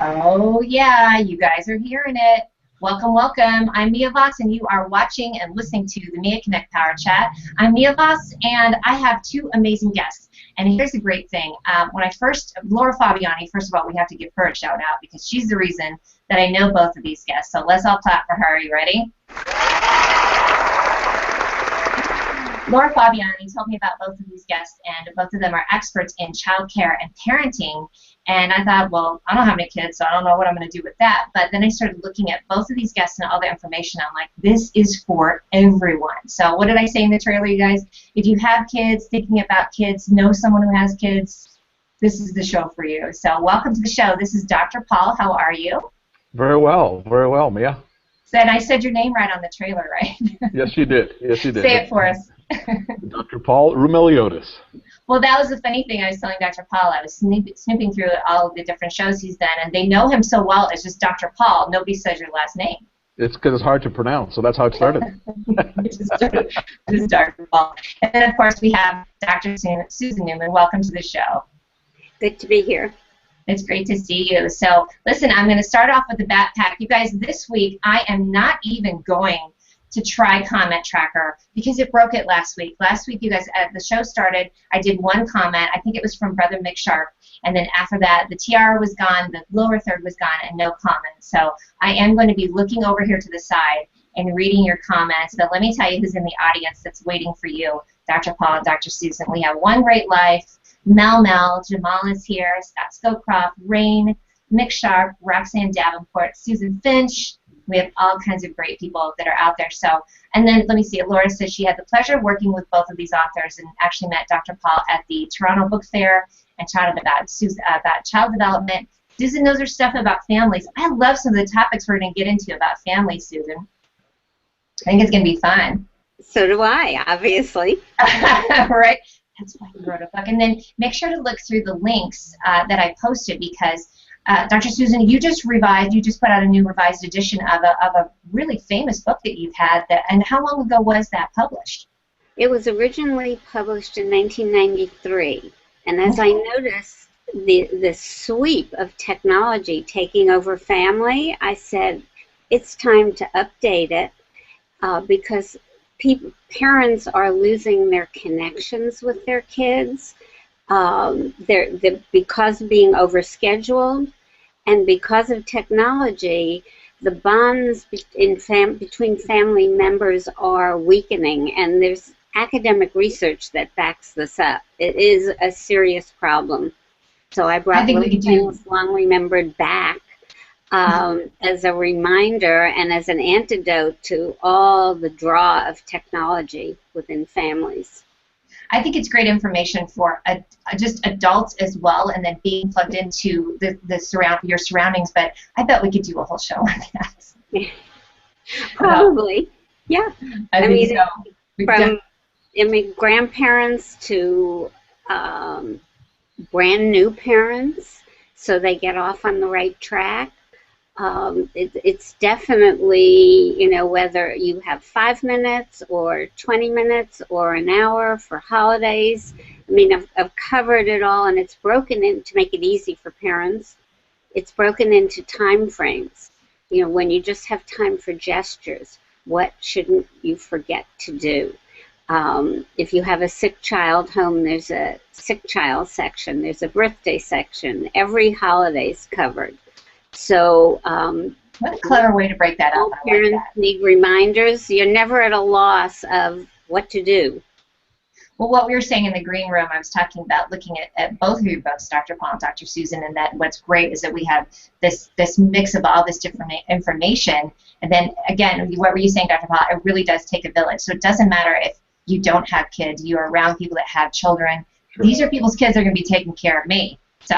Oh yeah, you guys are hearing it. Welcome, welcome. I'm Mia Voss, and you are watching and listening to the Mia Connect Power Chat. I'm Mia Voss, and I have two amazing guests. And here's the great thing. Laura Fabiani, first of all, we have to give her a shout out because she's the reason that I know both of these guests. So let's all clap for her. Are you ready? Laura Fabiani told me about both of these guests, and both of them are experts in childcare and parenting. And I thought, well, I don't have any kids, so I don't know what I'm going to do with that. But then I started looking at both of these guests and all the information. I'm like, this is for everyone. So what did I say in the trailer, you guys? If you have kids, thinking about kids, know someone who has kids, this is the show for you. So welcome to the show. This is Dr. Paul. How are you? Very well, Mia. And I said your name right on the trailer, right? Yes, you did. Yes, you did. Say it for us. Dr. Paul Roumeliotis. Well, that was the funny thing I was telling Dr. Paul. I was snooping through all of the different shows he's done, and they know him so well as just Dr. Paul. Nobody says your last name. It's because it's hard to pronounce, so that's how it started. Just Dr. Paul. And then, of course, we have Dr. Susan Newman. Welcome to the show. Good to be here. It's great to see you. So, listen, I'm going to start off with the BatPack. You guys, this week, I am not even going to try Comment Tracker because it broke it last week. Last week, you guys, the show started, I did one comment. I think it was from Brother Mick Sharpe. And then after that, the tiara was gone, the lower third was gone, and no comments. So I am going to be looking over here to the side and reading your comments. But let me tell you who's in the audience that's waiting for you, Dr. Paul and Dr. Susan. We have One Great Life, Mel-Mel, Jama is here, Scowcroft, Rayne, Mick Sharpe, Roxanne Davenport, Susan Finch. We have all kinds of great people that are out there. So, and then let me see. Laura says she had the pleasure of working with both of these authors and actually met Dr. Paul at the Toronto Book Fair and chatted about child development. Susan knows her stuff about families. I love some of the topics we're going to get into about families, Susan. I think it's going to be fun. So do I, obviously. Right? That's why you wrote a book. And then make sure to look through the links that I posted because Dr. Susan, you just put out a new revised edition of a really famous book that you've had. And how long ago was that published? It was originally published in 1993. And as I noticed the sweep of technology taking over family, I said it's time to update it because parents are losing their connections with their kids. Because of being overscheduled and because of technology, the bonds between family members are weakening, and there's academic research that backs this up. It is a serious problem. So I brought Long Remembered back as a reminder and as an antidote to all the draw of technology within families. I think it's great information for just adults as well, and then being plugged into your surroundings. But I bet we could do a whole show on that. Probably, yeah. I mean, so. From grandparents to brand new parents, so they get off on the right track. It's definitely, whether you have 5 minutes or 20 minutes or an hour for holidays. I mean, I've covered it all, and it's broken in to make it easy for parents. It's broken into time frames. When you just have time for gestures, what shouldn't you forget to do? If you have a sick child home, there's a sick child section. There's a birthday section. Every holiday's covered. So, what a clever way to break that up. Parents need reminders. You're never at a loss of what to do. Well, what we were saying in the green room, I was talking about looking at both of your books, Dr. Paul and Dr. Susan, and that what's great is that we have this mix of all this different information. And then, again, what were you saying, Dr. Paul? It really does take a village. So it doesn't matter if you don't have kids. You're around people that have children. Sure. These are people's kids that are going to be taking care of me. So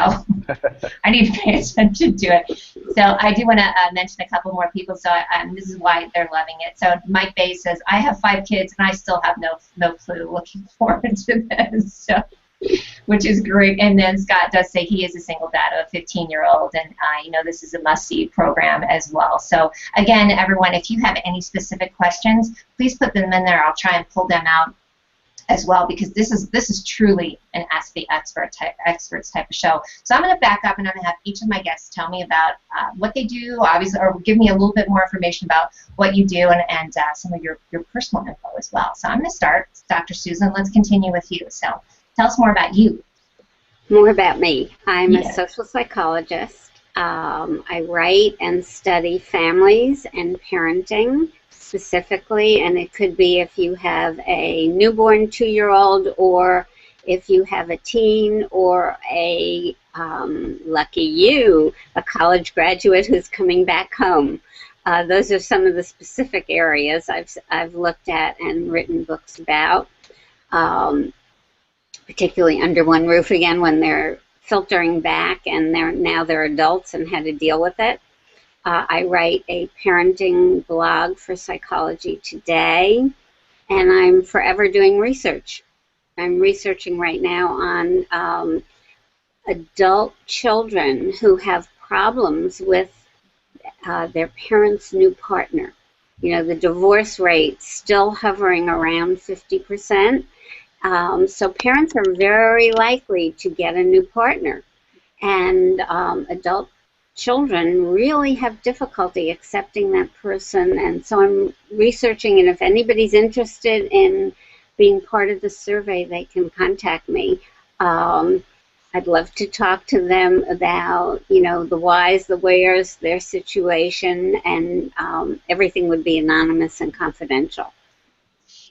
I need to pay attention to it. So I do want to mention a couple more people. So this is why they're loving it. So Mike Bay says, I have 5 kids and I still have no clue. Looking forward to this. So, which is great. And then Scott does say he is a single dad of a 15-year-old, and this is a must-see program as well. So again, everyone, if you have any specific questions, please put them in there. I'll try and pull them out as well, because this is truly an Ask the Experts type of show. So I'm going to back up and I'm going to have each of my guests tell me about what they do, obviously, or give me a little bit more information about what you do and some of your personal info as well. So I'm going to start, Dr. Susan. Let's continue with you. So tell us more about you. More about me. I'm a social psychologist. I write and study families and parenting specifically, and it could be if you have a newborn 2-year-old, or if you have a teen, or a lucky you, a college graduate who's coming back home. Those are some of the specific areas I've looked at and written books about, particularly Under One Roof again, when they're filtering back and now they're adults and how to deal with it. I write a parenting blog for Psychology Today, and I'm forever doing research. I'm researching right now on adult children who have problems with their parents' new partner. You know, the divorce rate still hovering around 50%. So parents are very likely to get a new partner, and adult children really have difficulty accepting that person. And so I'm researching, and if anybody's interested in being part of the survey, they can contact me. I'd love to talk to them about, you know, the whys, the wheres, their situation, and everything would be anonymous and confidential.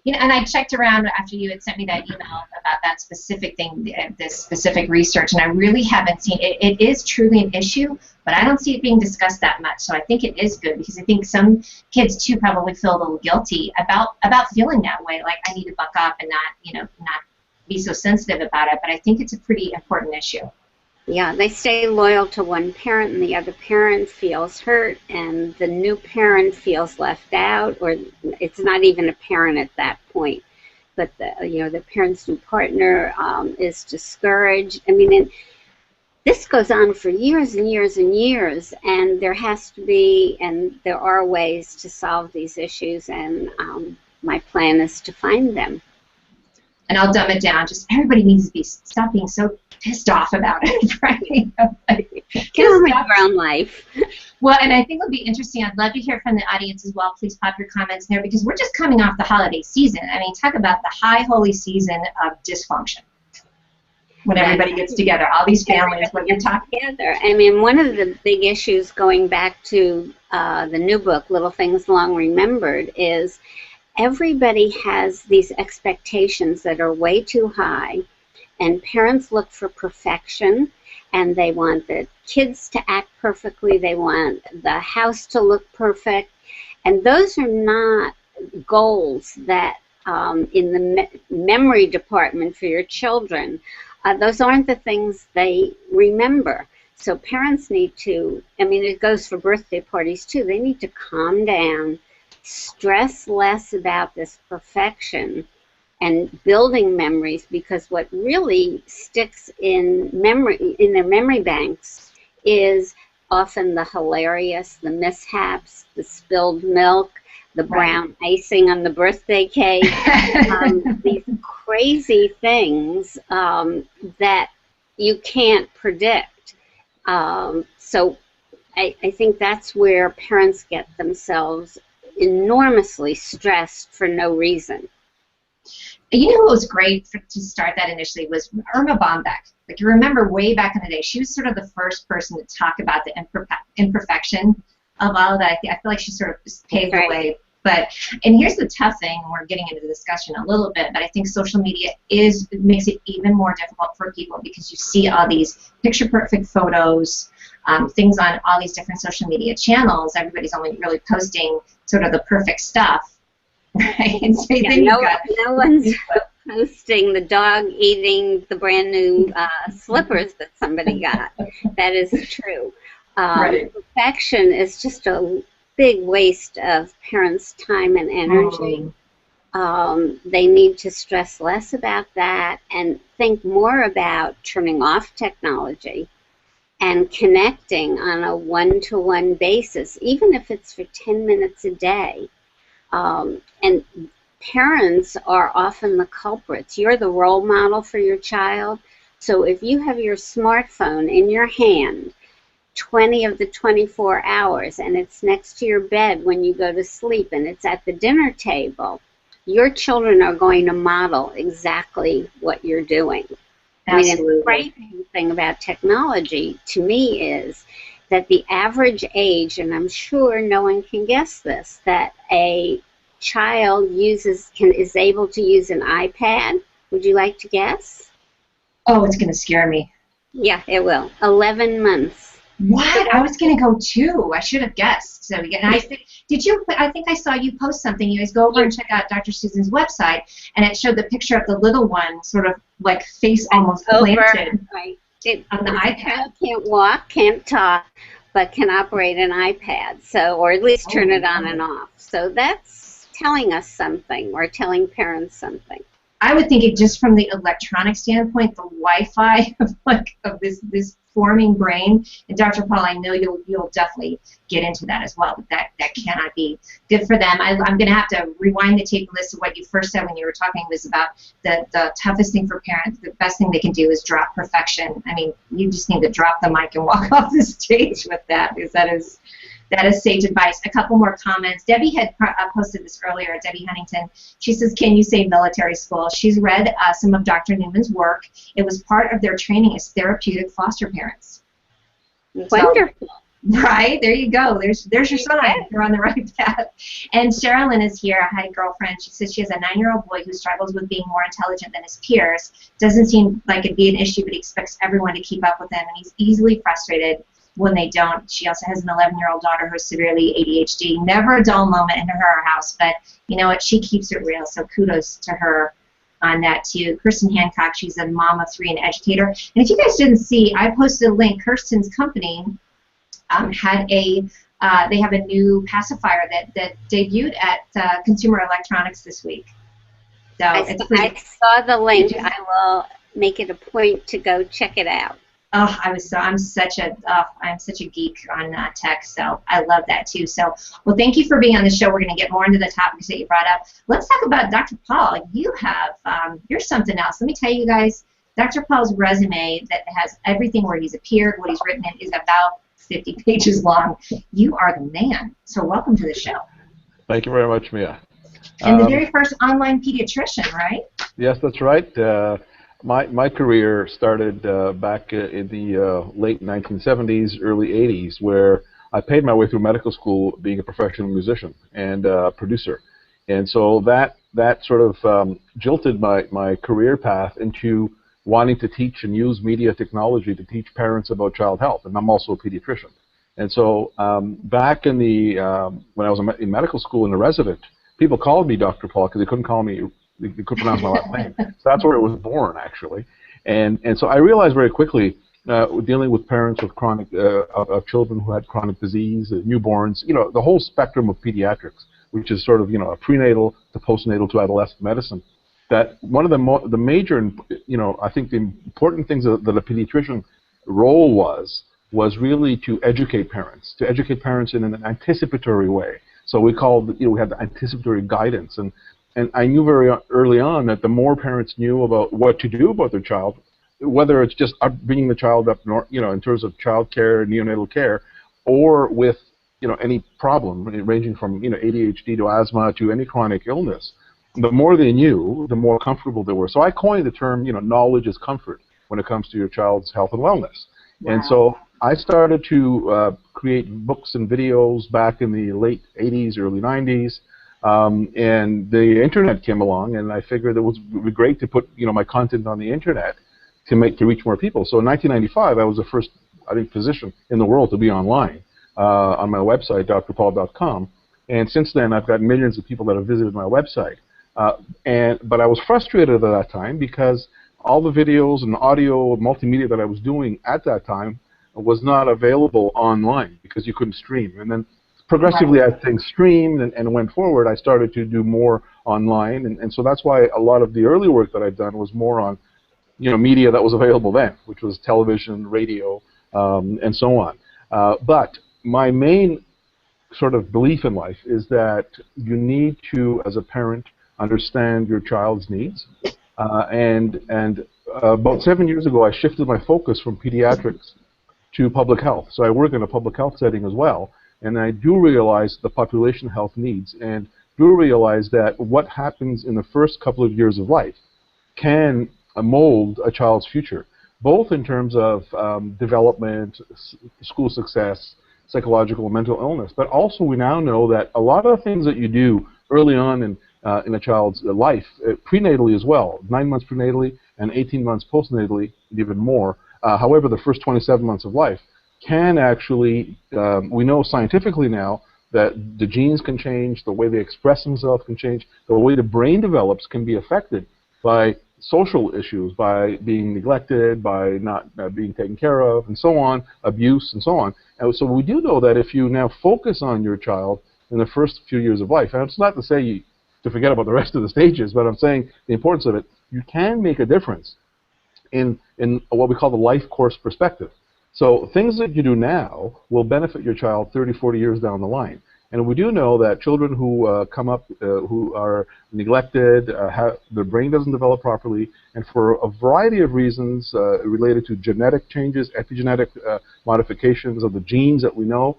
You know, and I checked around after you had sent me that email about that specific thing, this specific research, and I really haven't seen it. It is truly an issue, but I don't see it being discussed that much. So I think it is good, because I think some kids too probably feel a little guilty about feeling that way, like I need to buck up and not be so sensitive about it. But I think it's a pretty important issue. Yeah, they stay loyal to one parent, and the other parent feels hurt, and the new parent feels left out, or it's not even a parent at that point. But the parent's new partner is discouraged. I mean, this goes on for years and years and years, and there has to be, and there are ways to solve these issues, and my plan is to find them. And I'll dumb it down. Just everybody needs to stop being so pissed off about it, right? Get on with your own life. Well, and I think it'll be interesting. I'd love to hear from the audience as well. Please pop your comments there, because we're just coming off the holiday season. I mean, talk about the high holy season of dysfunction. When everybody gets together, all these families, what you're talking together. I mean, one of the big issues going back to the new book, Little Things Long Remembered, is everybody has these expectations that are way too high, and parents look for perfection, and they want the kids to act perfectly, they want the house to look perfect, and those are not goals that in the memory department for your children, those aren't the things they remember. So parents need to, I mean, it goes for birthday parties too, they need to calm down, stress less about this perfection and building memories, because what really sticks in their memory banks is often the hilarious, the mishaps, the spilled milk, the brown icing on the birthday cake, these crazy things that you can't predict. So I think that's where parents get themselves enormously stressed for no reason. You know what was great to start that initially was Irma Bombeck. Like, you remember way back in the day, she was sort of the first person to talk about the imperfection of all of that. I feel like she sort of just paved the way. And here's the tough thing, and we're getting into the discussion a little bit, but I think social media makes it even more difficult for people, because you see all these picture-perfect photos, things on all these different social media channels. Everybody's only really posting sort of the perfect stuff, right? And so no one's posting the dog eating the brand new slippers that somebody got. That is true. Perfection is just a big waste of parents' time and energy. They need to stress less about that and think more about turning off technology and connecting on a one-to-one basis, even if it's for 10 minutes a day. And parents are often the culprits. You're the role model for your child. So if you have your smartphone in your hand 20 of the 24 hours and it's next to your bed when you go to sleep and it's at the dinner table, your children are going to model exactly what you're doing. Absolutely. I mean, the frightening thing about technology to me is that the average age, and I'm sure no one can guess this, that a child is able to use an iPad. Would you like to guess? Oh, it's going to scare me. Yeah, it will. 11 months. What? I was going to go 2. I should have guessed. So and I think, I think I saw you post something. You guys go over and check out Dr. Susan's website, and it showed the picture of the little one, sort of like face almost planted on the iPad. Can't walk, can't talk, but can operate an iPad. So, or at least turn it on and off. So that's telling us something, or telling parents something. I would think it just from the electronic standpoint, the Wi-Fi of this forming brain. And Dr. Paul, I know you'll definitely get into that as well. But that cannot be good for them. I'm going to have to rewind the tape and listen to what you first said when you were talking was about the toughest thing for parents. The best thing they can do is drop perfection. I mean, you just need to drop the mic and walk off the stage with that, because that is sage advice. A couple more comments. Debbie had posted this earlier, Debbie Huntington. She says, can you say military school? She's read some of Dr. Newman's work. It was part of their training as therapeutic foster parents. Wonderful. So, right? There you go. There's your sign. You're on the right path. And Cherylyn is here. Hi, girlfriend. She says she has a 9-year-old boy who struggles with being more intelligent than his peers. Doesn't seem like it'd be an issue, but he expects everyone to keep up with him, and he's easily frustrated when they don't. She also has an 11-year-old daughter who's severely ADHD. Never a dull moment in her house, but you know what? She keeps it real, so kudos to her on that too. Kirstin Hancock, she's a mom of 3 and educator. And if you guys didn't see, I posted a link. Kirstin's company they have a new pacifier that debuted at Consumer Electronics this week. So I saw the link. I will make it a point to go check it out. Oh, I'm such a geek on tech, so I love that too. So, well, thank you for being on the show. We're going to get more into the topics that you brought up. Let's talk about Dr. Paul. You have you're something else. Let me tell you guys, Dr. Paul's resume that has everything where he's appeared, what he's written in, is about 50 pages long. You are the man. So, welcome to the show. Thank you very much, Mia. And the very first online pediatrician, right? Yes, that's right. My career started back in the late 1970s, early 80s, where I paid my way through medical school being a professional musician and producer. And so that sort of jilted my career path into wanting to teach and use media technology to teach parents about child health. And I'm also a pediatrician. And so back in the when I was in medical school and a resident, people called me Dr. Paul because they couldn't call me. They couldn't pronounce my last name. So that's where it was born, actually. And so I realized very quickly, dealing with parents with chronic, of children who had chronic disease, newborns, the whole spectrum of pediatrics, which is sort of, a prenatal to postnatal to adolescent medicine, that one of the major, I think the important things that a pediatrician role was really to educate parents in an anticipatory way. So we called, we had the anticipatory guidance. And I knew very early on that the more parents knew about what to do about their child, whether it's just bringing the child up, in terms of child care, neonatal care, or with, any problem ranging from, ADHD to asthma to any chronic illness, the more they knew, the more comfortable they were. So I coined the term, knowledge is comfort when it comes to your child's health and wellness. Wow. And so I started to create books and videos back in the late 80s, early 90s. And the internet came along, and I figured it would be great to put my content on the internet to reach more people. So in 1995, I was the first, physician in the world to be online on my website, drpaul.com. And since then, I've got millions of people that have visited my website. But I was frustrated at that time because all the videos and audio, multimedia that I was doing at that time was not available online because you couldn't stream. And then progressively, as things streamed and went forward, I started to do more online, and so that's why a lot of the early work that I've done was more on, media that was available then, which was television, radio, and so on. But my main sort of belief in life is that you need to, as a parent, understand your child's needs. About 7 years ago, I shifted my focus from pediatrics to public health. So I work in a public health setting as well, and I do realize the population health needs, and do realize that what happens in the first couple of years of life can mold a child's future, both in terms of development, school success, psychological and mental illness, but also we now know that a lot of the things that you do early on in a child's life, prenatally as well, 9 months prenatally and 18 months postnatally, even more. However, the first 27 months of life can actually, we know scientifically now that the genes can change, the way they express themselves can change, the way the brain develops can be affected by social issues, by being neglected, by not being taken care of, and so on, abuse, and so on. And so we do know that if you now focus on your child in the first few years of life, and it's not to say to forget about the rest of the stages, but I'm saying the importance of it, you can make a difference in what we call the life course perspective. So things that you do now will benefit your child 30, 40 years down the line. And we do know that children who come up who are neglected, their brain doesn't develop properly, and for a variety of reasons related to genetic changes, epigenetic modifications of the genes that we know,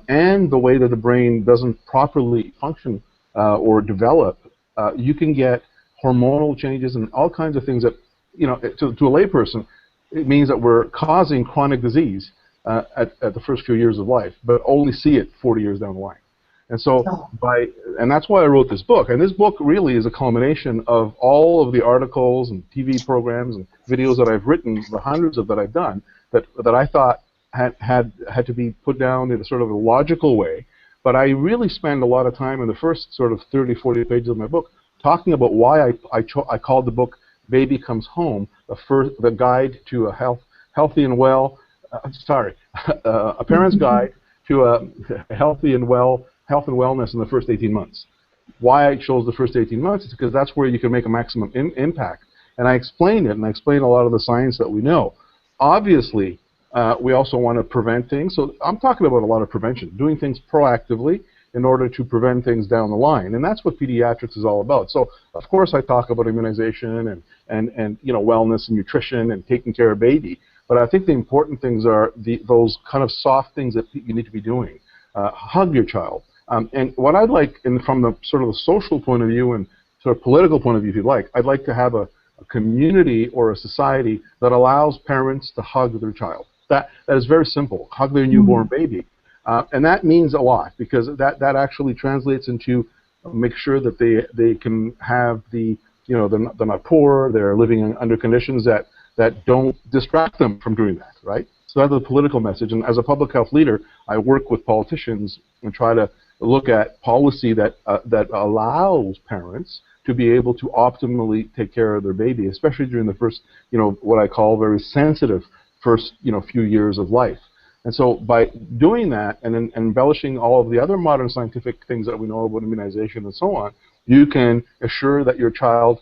and the way that the brain doesn't properly function or develop, you can get hormonal changes and all kinds of things that, you know, to a layperson, it means that we're causing chronic disease at the first few years of life, but only see it 40 years down the line. And so, and that's why I wrote this book. And this book really is a culmination of all of the articles and TV programs and videos that I've written, the hundreds of that I've done, that I thought had to be put down in a sort of a logical way. But I really spend a lot of time in the first sort of 30, 40 pages of my book talking about why I called the book Baby Comes Home, the guide to a healthy and well, a parent's guide to a healthy and well, health and wellness in the first 18 months. Why I chose the first 18 months is because that's where you can make a maximum impact. And I explain it, and I explain a lot of the science that we know. Obviously, we also want to prevent things. So I'm talking about a lot of prevention, doing things proactively in order to prevent things down the line. And that's what pediatrics is all about. So, of course, I talk about immunization and you know, wellness and nutrition and taking care of baby. But I think the important things are those kind of soft things that you need to be doing. Hug your child. And what I'd like, from the sort of the social point of view and sort of political point of view, if you'd like, I'd like to have a community or a society that allows parents to hug their child. That is very simple. Hug their newborn baby. And that means a lot, because that actually translates into make sure that they can have the, you know, they're not poor, they're living under conditions that don't distract them from doing that, right? So that's the political message. And as a public health leader, I work with politicians and try to look at policy that allows parents to be able to optimally take care of their baby, especially during the first, you know, what I call very sensitive first, you know, few years of life. And so by doing that and embellishing all of the other modern scientific things that we know about immunization and so on, you can assure that your child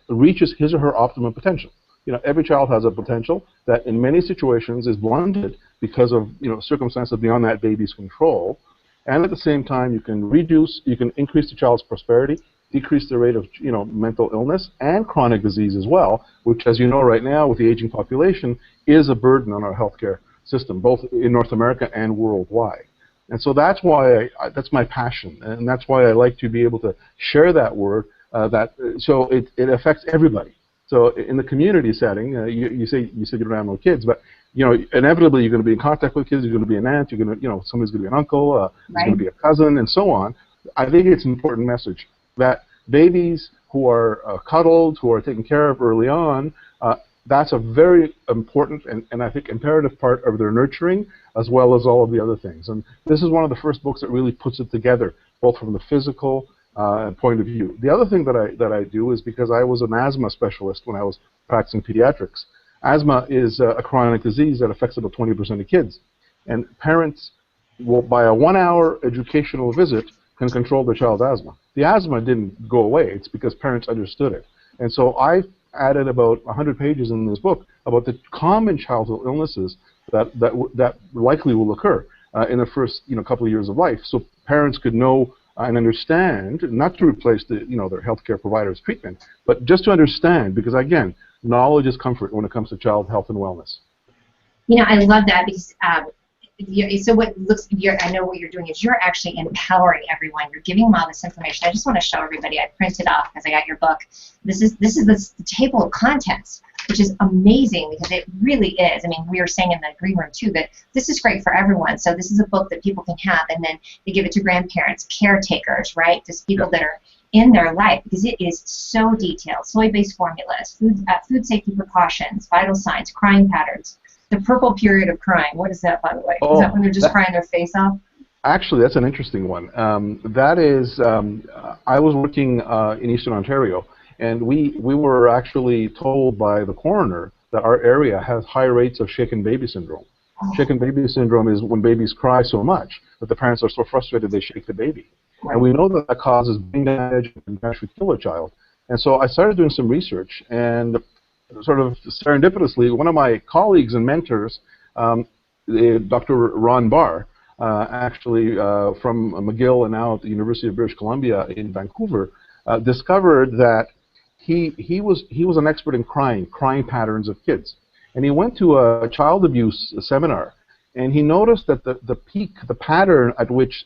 reaches his or her optimum potential. You know, every child has a potential that in many situations is blunted because of, you know, circumstances beyond that baby's control. And at the same time, you can increase the child's prosperity, decrease the rate of, you know, mental illness and chronic disease as well, which, as you know right now with the aging population, is a burden on our healthcare system, both in North America and worldwide. And so that's why that's my passion, and that's why I like to be able to share that word, so it affects everybody. So in the community setting, you said you don't have no kids, but you know, inevitably you're going to be in contact with kids. You're going to be an aunt. You're going to, you know, somebody's going to be an uncle. There's going to be a cousin, and so on. I think it's an important message that babies who are cuddled, who are taken care of early on, that's a very important and I think imperative part of their nurturing, as well as all of the other things. And this is one of the first books that really puts it together, both from the physical point of view. The other thing that I do is because I was an asthma specialist when I was practicing pediatrics. Asthma is a chronic disease that affects about 20% of kids. And parents, by a 1-hour educational visit, can control their child's asthma. The asthma didn't go away. It's because parents understood it. And so I've added about 100 pages in this book about the common childhood illnesses that likely will occur in the first, you know, couple of years of life. So parents could know and understand, not to replace the, their healthcare providers' treatment, but just to understand, because again, knowledge is comfort when it comes to child health and wellness. I love that because so what looks, I know what you're doing is you're actually empowering everyone. You're giving them all this information. I just want to show everybody. I printed off because I got your book. This is the table of contents, which is amazing because it really is. I mean, we were saying in the green room too that this is great for everyone. So this is a book that people can have, and then they give it to grandparents, caretakers, right? Just people that are in their life, because it is so detailed. Soy-based formulas, food safety precautions, vital signs, crying patterns. The purple period of crying. What is that, by the way? Is that when they're just crying their face off? Actually, that's an interesting one. That is, I was working in Eastern Ontario, and we were actually told by the coroner that our area has high rates of shaken baby syndrome. Shaken baby syndrome is when babies cry so much that the parents are so frustrated they shake the baby. Right. And we know that causes brain damage and can actually kill a child. And so I started doing some research, and sort of serendipitously, one of my colleagues and mentors, Dr. Ron Barr, actually from McGill and now at the University of British Columbia in Vancouver, discovered that he was an expert in crying patterns of kids. And he went to a child abuse seminar, and he noticed that the pattern at which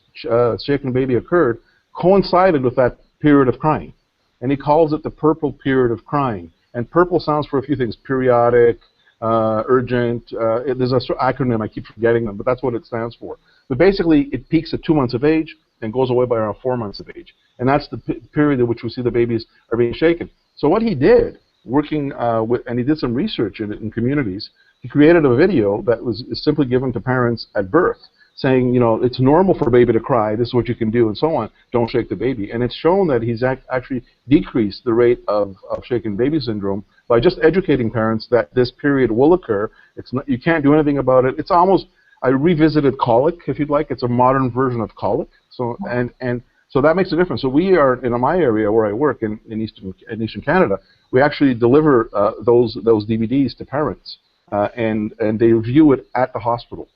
shaken baby occurred coincided with that period of crying. And he calls it the purple period of crying. And purple sounds for a few things: periodic, urgent. There's an acronym, I keep forgetting them, but that's what it stands for. But basically, it peaks at 2 months of age and goes away by around 4 months of age. And that's the period in which we see the babies are being shaken. So what he did, working and he did some research in communities, he created a video that was simply given to parents at birth, saying, it's normal for a baby to cry, this is what you can do, and so on, don't shake the baby. And it's shown that he's actually decreased the rate of shaken baby syndrome by just educating parents that this period will occur. It's not, you can't do anything about it. It's almost, I revisited colic, if you'd like. It's a modern version of colic. So and so that makes a difference. So we are, in my area where I work in Eastern Canada, we actually deliver those DVDs to parents, and they view it at the hospital.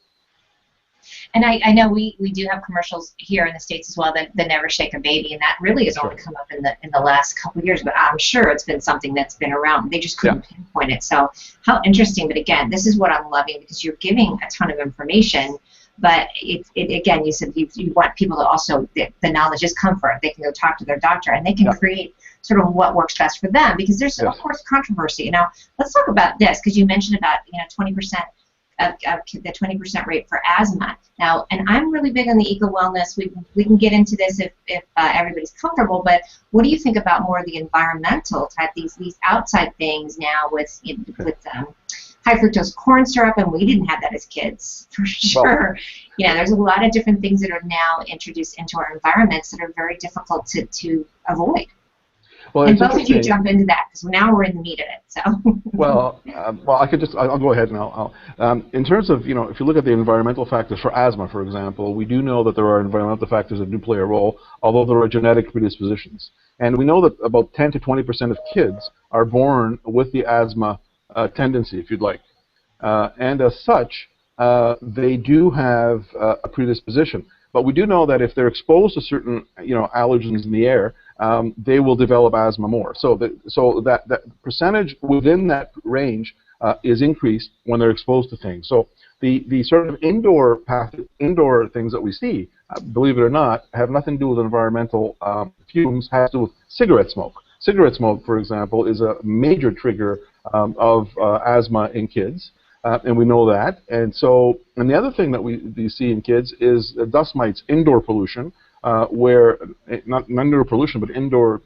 And I know we do have commercials here in the States as well that never shake a baby, and that really has only come up in the last couple of years, but I'm sure it's been something that's been around. They just couldn't pinpoint it. So how interesting. But again, this is what I'm loving, because you're giving a ton of information, but again, you said you want people to also, the knowledge is comfort. They can go talk to their doctor, and they can create sort of what works best for them, because there's of course controversy. Now let's talk about this, because you mentioned about 20%. The 20% rate for asthma. Now, and I'm really big on the eco-wellness. We can get into this if everybody's comfortable, but what do you think about more of the environmental type, these outside things now with high fructose corn syrup, and we didn't have that as kids, for sure. Well, there's a lot of different things that are now introduced into our environments that are very difficult to avoid. Well, and both of you jump into that, because now we're in the meat of it. So. Well, I'll go ahead and I'll in terms of, if you look at the environmental factors for asthma, for example, we do know that there are environmental factors that do play a role, although there are genetic predispositions. And we know that about 10 to 20% of kids are born with the asthma tendency, if you'd like. And as such, they do have a predisposition. But we do know that if they're exposed to certain, allergens in the air, they will develop asthma more. So that percentage within that range is increased when they're exposed to things. So the sort of indoor things that we see, believe it or not, have nothing to do with environmental fumes. Has to do with cigarette smoke. Cigarette smoke, for example, is a major trigger of asthma in kids. And we know that. And the other thing that we see in kids is dust mites, indoor pollution, where, not indoor pollution, but indoor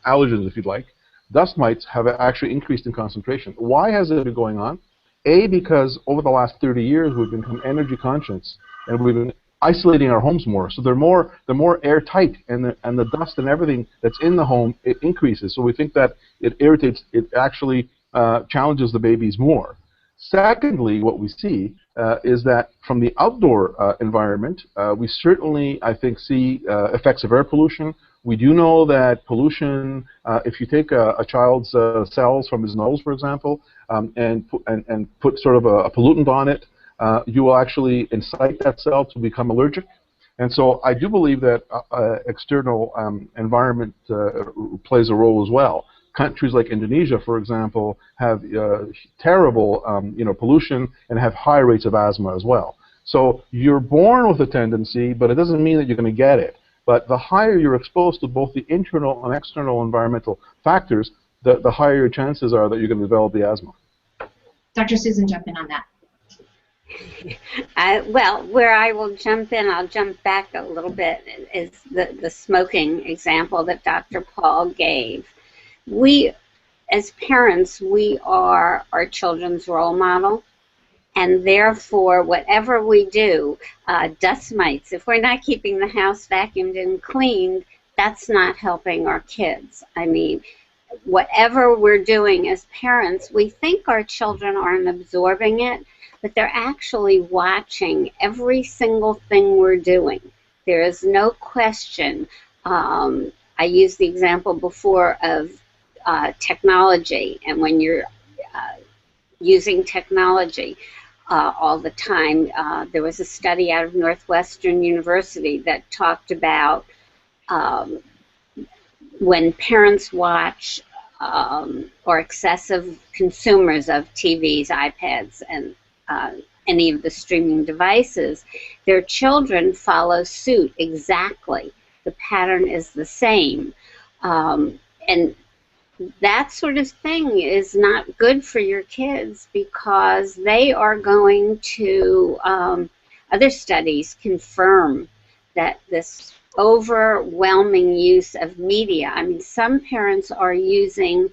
allergens, if you'd like. Dust mites have actually increased in concentration. Why has it been going on? A, because over the last 30 years, we've become energy conscious, and we've been isolating our homes more. So they're more airtight, and the dust and everything that's in the home, it increases. So we think that it irritates, it actually challenges the babies more. Secondly, what we see is that from the outdoor environment, we certainly, I think, see effects of air pollution. We do know that pollution, if you take a child's cells from his nose, for example, and put sort of a pollutant on it, you will actually incite that cell to become allergic. And so I do believe that external environment plays a role as well. Countries like Indonesia, for example, have terrible pollution and have high rates of asthma as well. So you're born with a tendency, but it doesn't mean that you're going to get it. But the higher you're exposed to both the internal and external environmental factors, the higher your chances are that you're going to develop the asthma. Dr. Susan, jump in on that. Well, where I will jump in, I'll jump back a little bit, is the smoking example that Dr. Paul gave. We, as parents, we are our children's role model, and therefore, whatever we do, dust mites, if we're not keeping the house vacuumed and cleaned, that's not helping our kids. I mean, whatever we're doing as parents, we think our children aren't absorbing it, but they're actually watching every single thing we're doing. There is no question. I used the example before of technology, and when you're using technology all the time, there was a study out of Northwestern University that talked about when parents watch or excessive consumers of TVs, iPads, and any of the streaming devices, their children follow suit exactly. The pattern is the same. And that sort of thing is not good for your kids, because they are going to, other studies confirm that this overwhelming use of media, I mean, some parents are using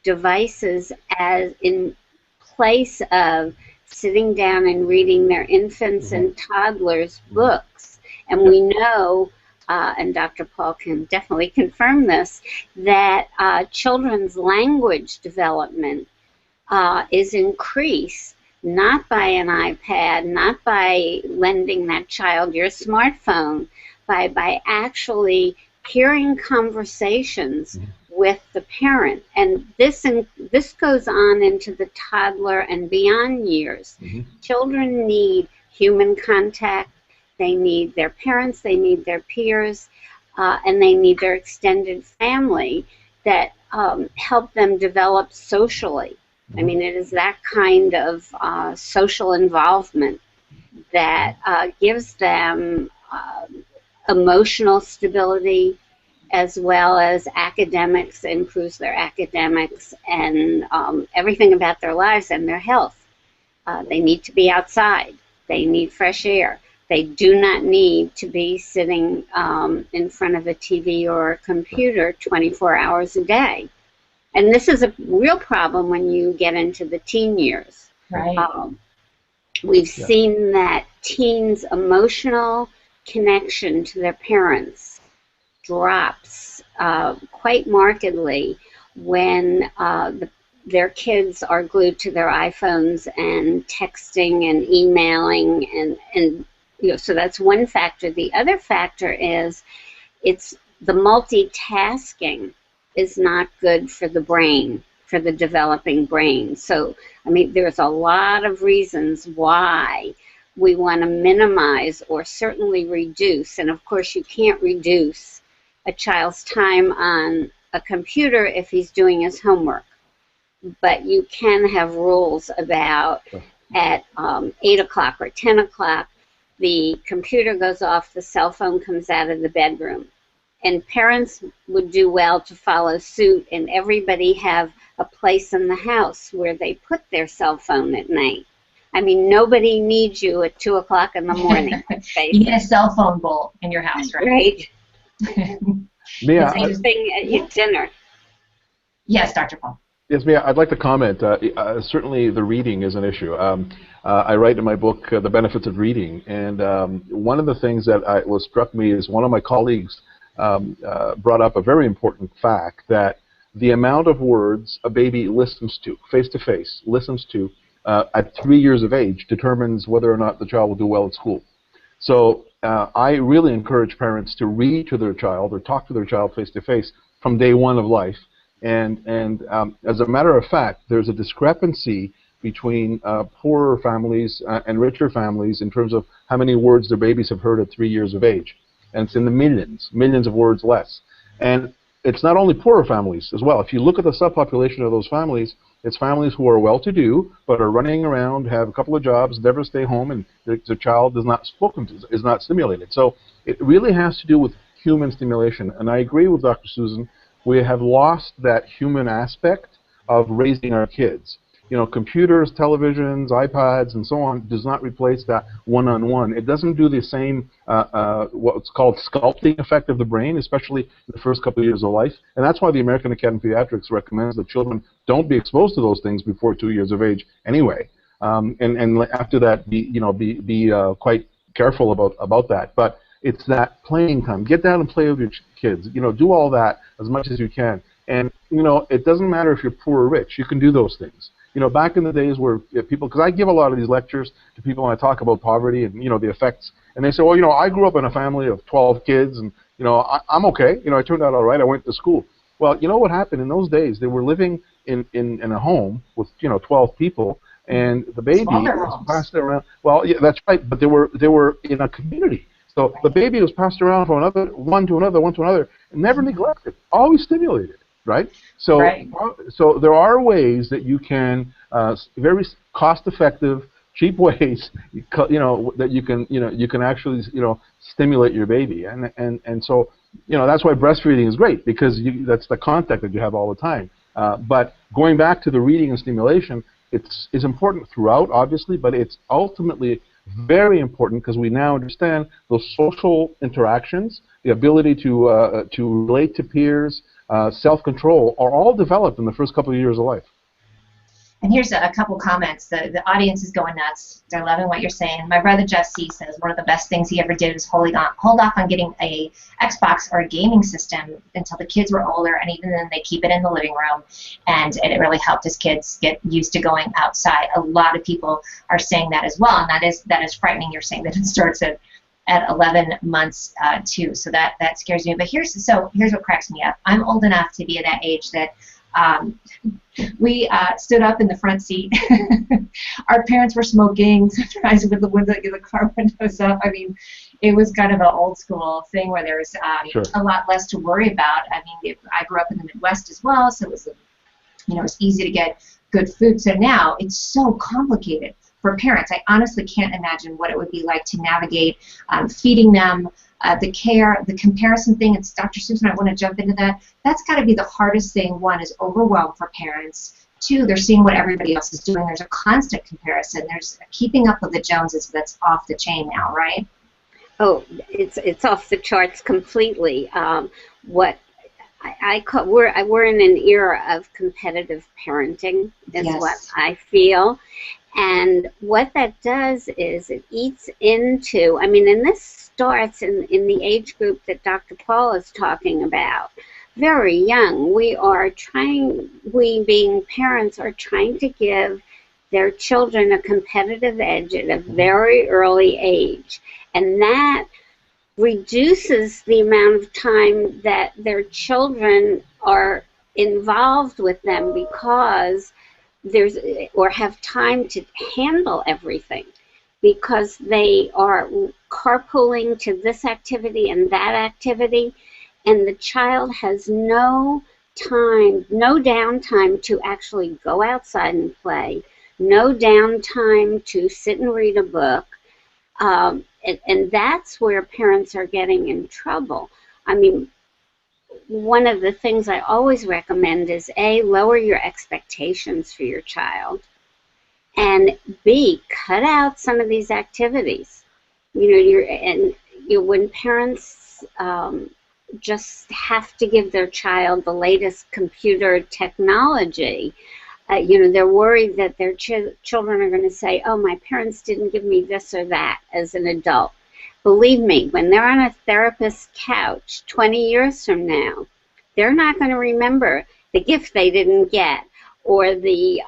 devices as in place of sitting down and reading their infants and toddlers books. And we know, and Dr. Paul can definitely confirm this, that children's language development is increased not by an iPad, not by lending that child your smartphone, by actually hearing conversations with the parent. And this goes on into the toddler and beyond years. Children need human contact. They need their parents, they need their peers, and they need their extended family that help them develop socially. I mean, it is that kind of social involvement that gives them emotional stability, as well as academics, improves their academics, and everything about their lives and their health. They need to be outside. They need fresh air. They do not need to be sitting in front of a TV or a computer 24 hours a day. And this is a real problem when you get into the teen years. Right. We've seen that teens' emotional connection to their parents drops quite markedly when their kids are glued to their iPhones and texting and emailing, and so that's one factor. The other factor is it's the multitasking is not good for the brain, for the developing brain. So, I mean, there's a lot of reasons why we want to minimize or certainly reduce, and of course you can't reduce a child's time on a computer if he's doing his homework, but you can have rules about at 8 o'clock or 10 o'clock, the computer goes off, the cell phone comes out of the bedroom. And parents would do well to follow suit and everybody have a place in the house where they put their cell phone at night. I mean, nobody needs you at 2 o'clock in the morning. You need a cell phone bowl in your house, right? Right. Same thing at your dinner. Yes, Dr. Paul. Yes, Mia, I'd like to comment. Certainly the reading is an issue. I write in my book The Benefits of Reading, and one of the things that was struck me is one of my colleagues brought up a very important fact, that the amount of words a baby listens to, face-to-face, listens to at 3 years of age determines whether or not the child will do well at school. So I really encourage parents to read to their child or talk to their child face-to-face from day one of life. And as a matter of fact, there's a discrepancy between poorer families and richer families in terms of how many words their babies have heard at 3 years of age. And it's in the millions of words less. And it's not only poorer families as well. If you look at the subpopulation of those families, it's families who are well-to-do but are running around, have a couple of jobs, never stay home, and the child is not spoken to, is not stimulated. So it really has to do with human stimulation. And I agree with Dr. Susan. We have lost that human aspect of raising our kids. You know, computers, televisions, iPads, and so on does not replace that one-on-one. It doesn't do the same what's called sculpting effect of the brain, especially in the first couple of years of life. And that's why the American Academy of Pediatrics recommends that children don't be exposed to those things before 2 years of age anyway. And after that, be quite careful about that. But it's that playing time. Get down and play with your kids. You know, do all that as much as you can. And, you know, it doesn't matter if you're poor or rich. You can do those things. You know, back in the days where people, because I give a lot of these lectures to people when I talk about poverty and, you know, the effects, and they say, well, you know, I grew up in a family of 12 kids, and, you know, I'm okay. You know, I turned out all right. I went to school. Well, you know what happened in those days? They were living in a home with, you know, 12 people, and the baby was passed around. Well, yeah, that's right, but they were in a community. So the baby was passed around from one to another, and never neglected, always stimulated. Right? So, so there are ways that you can, very cost-effective, cheap ways, you know, that you can actually, you know, stimulate your baby, and so, you know, that's why breastfeeding is great, because that's the contact that you have all the time. But going back to the reading and stimulation, it's important throughout, obviously, but it's ultimately very important because we now understand those social interactions, the ability to relate to peers. Self-control are all developed in the first couple of years of life. And here's a couple comments. The audience is going nuts. They're loving what you're saying. My brother Jeff C. says one of the best things he ever did was hold off on getting a Xbox or a gaming system until the kids were older, and even then they keep it in the living room, and it really helped his kids get used to going outside. A lot of people are saying that as well, and that is frightening. You're saying that it starts at 11 months too, so that scares me. But here's what cracks me up. I'm old enough to be at that age that we stood up in the front seat. Our parents were smoking, sometimes with the car windows up. I mean, it was kind of an old school thing where there was a lot less to worry about. I mean, I grew up in the Midwest as well, so it was, you know, it's easy to get good food. So now it's so complicated for parents. I honestly can't imagine what it would be like to navigate feeding them, the care, the comparison thing. It's Dr. Susan, I want to jump into that. That's got to be the hardest thing. One is overwhelm for parents. Two, they're seeing what everybody else is doing. There's a constant comparison. There's keeping up with the Joneses that's off the chain now, right? Oh, it's off the charts completely. What I call, we're in an era of competitive parenting, is what I feel. And what that does is it eats into, I mean, and this starts in the age group that Dr. Paul is talking about, very young. We being parents are trying to give their children a competitive edge at a very early age. And that reduces the amount of time that their children are involved with them because or have time to handle everything, because they are carpooling to this activity and that activity, and the child has no downtime to actually go outside and play, no downtime to sit and read a book, and that's where parents are getting in trouble. I mean, one of the things I always recommend is A, lower your expectations for your child, and B, cut out some of these activities. You know, when parents just have to give their child the latest computer technology, you know, they're worried that their children are going to say, oh, my parents didn't give me this or that as an adult. Believe me, when they're on a therapist's couch 20 years from now, they're not going to remember the gift they didn't get or the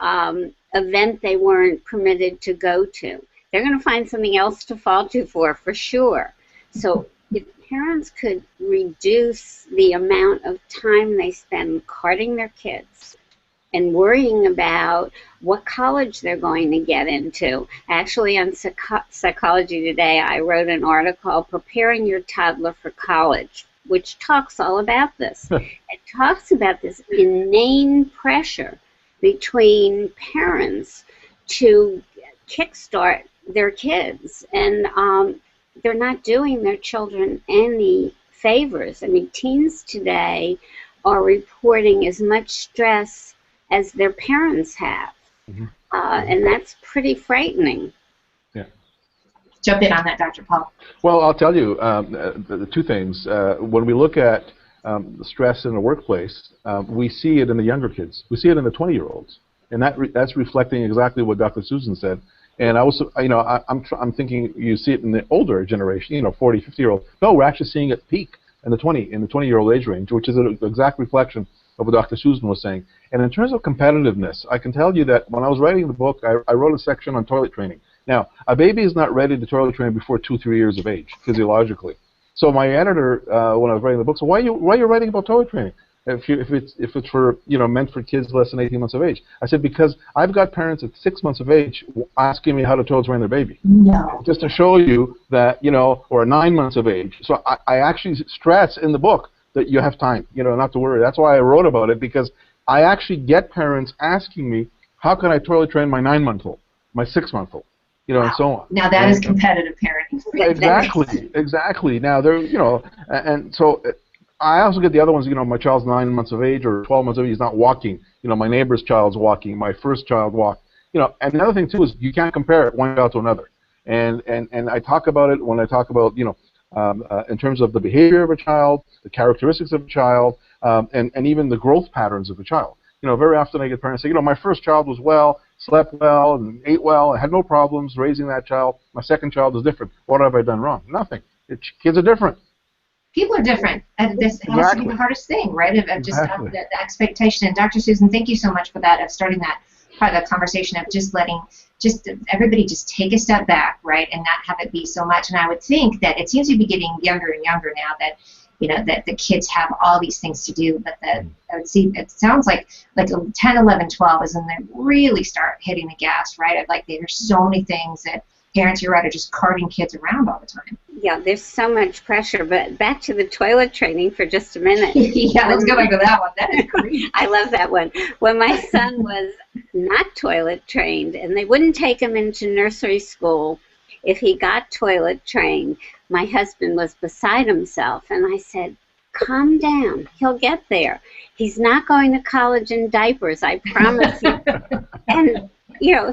event they weren't permitted to go to. They're going to find something else to fault you for sure. So if parents could reduce the amount of time they spend carting their kids and worrying about what college they're going to get into. Actually, on Psychology Today, I wrote an article, Preparing Your Toddler for College, which talks all about this. It talks about this inane pressure between parents to kickstart their kids, and they're not doing their children any favors. I mean, teens today are reporting as much stress as their parents have, and that's pretty frightening. Yeah. Jump in on that, Dr. Paul. Well, I'll tell you the two things. When we look at the stress in the workplace, we see it in the younger kids. We see it in the 20-year-olds, and that's reflecting exactly what Dr. Susan said. And I also, I'm thinking you see it in the older generation, 40, 50-year-olds. No, we're actually seeing it peak in the 20-year-old age range, which is an exact reflection of what Dr. Susan was saying. And in terms of competitiveness, I can tell you that when I was writing the book, I wrote a section on toilet training. Now, a baby is not ready to toilet train before 2-3 years of age, physiologically. So my editor, when I was writing the book, said, "Why are you writing about toilet training? If it's for meant for kids less than 18 months of age?" I said, "Because I've got parents at 6 months of age asking me how to toilet train their baby." No. Just to show you that, or 9 months of age. So I actually stress in the book that you have time, not to worry. That's why I wrote about it, because I actually get parents asking me, how can I toilet train my 9-month-old, my 6-month-old, and so on. Now that is competitive parenting. Exactly. Now and so I also get the other ones. My child's 9 months of age or 12 months of age. He's not walking. My neighbor's child's walking. My first child walked. And the other thing too is you can't compare one child to another. And I talk about it when I talk about in terms of the behavior of a child, the characteristics of a child, and even the growth patterns of a child. Very often I get parents say, my first child was well, slept well, and ate well. I had no problems raising that child. My second child is different. What have I done wrong? Nothing. Kids are different. People are different. And this has to be the hardest thing, right? Of just the expectation. And Dr. Susan, thank you so much for that, of starting that part of the conversation of just letting everybody just take a step back, right, and not have it be so much. And I would think that it seems to be getting younger and younger now that that the kids have all these things to do, but I would see it sounds like 10, 11, 12 is when they really start hitting the gas, right? Of there's so many things that parents, you're right, are just carting kids around all the time. Yeah, there's so much pressure. But back to the toilet training for just a minute. Yeah, let's go back to that one. That is great. I love that one. When my son was not toilet trained, and they wouldn't take him into nursery school if he got toilet trained, my husband was beside himself, and I said, calm down, he'll get there. He's not going to college in diapers, I promise you. And